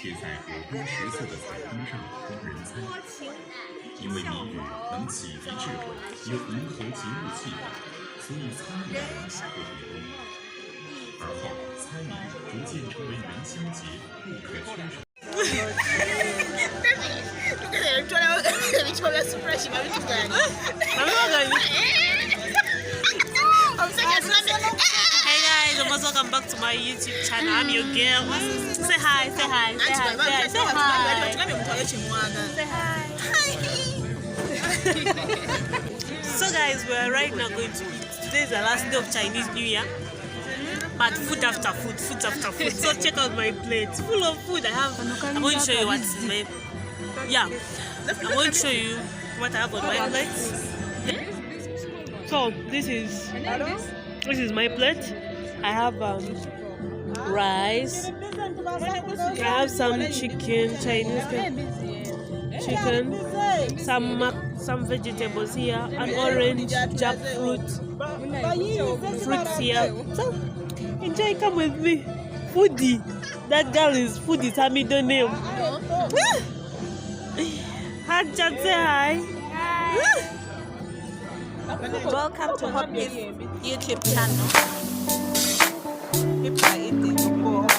贴在火锅食色的彩灯上供人参。因为谜语能启迪智慧，又迎合节日气氛，所以猜谜语特别多。而后，猜谜逐渐成为元宵节不可缺少。Hey guys, almost welcome back to my YouTube channel. I'm your girl. Say hi, say hi, say hi, say hi, say hi. Say hi. So guys, we are right now going to eat. Today is the last day of Chinese New Year. But food after food, food after food. So check out my plate, full of food. I'm going to show you what's my. Yeah, I'm going to show you what I have on my plate. So this is my plate. I have rice. I have some chicken, Chinese chicken, some vegetables here, an orange, jackfruit, fruits here. So enjoy, come with me. Foodie. That girl is Foodie. Tell me the name. Hi, Chat, say hi. Welcome to Hoppy's YouTube channel. People are eating pork.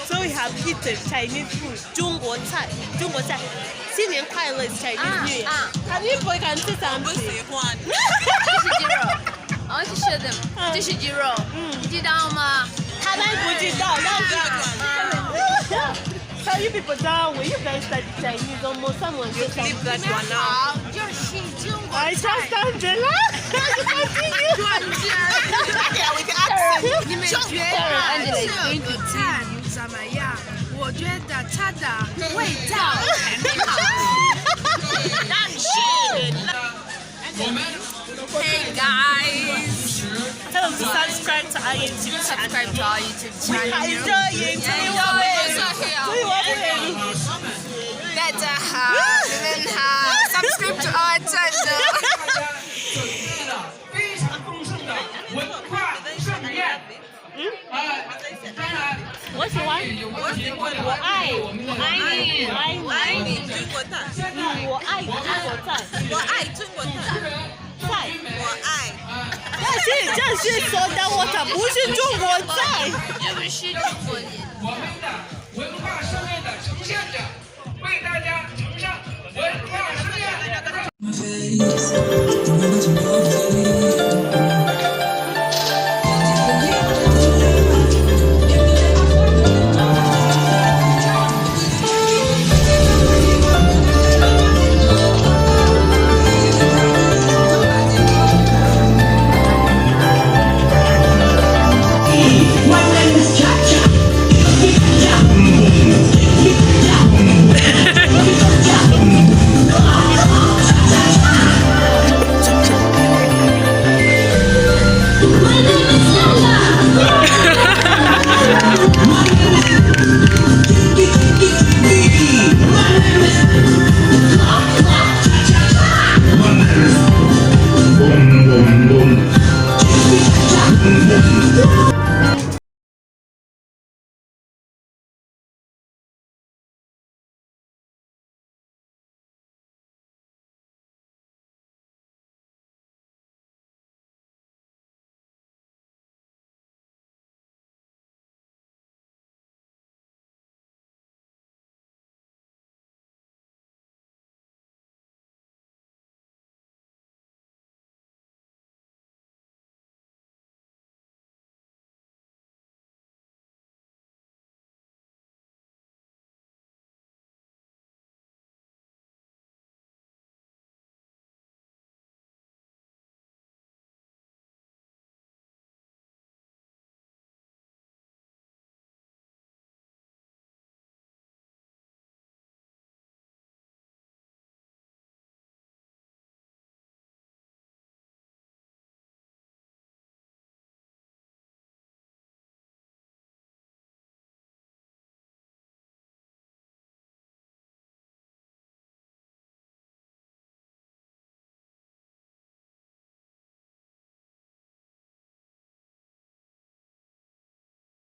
So we have eaten Chinese food, 中国菜. 新年快乐 is Chinese New Year. Have you boy can say something? 我要去吃的，这是鸡肉，你知道吗？他们不知道，但是。So you people down when you guys study Chinese, almost someone said something. Leave that one now. I trust Angela. Continue. Yeah, with the accent. Angela is going to tell you 怎么样？我觉得它的味道很好。Hey guys, Tell them to subscribe to our YouTube channel. subscribe to our YouTube We channel. are enjoying. Subscribe to our channel. 非常丰盛的文化盛宴。当然，我喜欢，我爱，中国蛋，我爱中国菜，我爱中国蛋，菜。我爱。这是soda water，不是中国菜。这不是中国人。我们的文化盛宴的呈现者为大家呈上文化盛宴。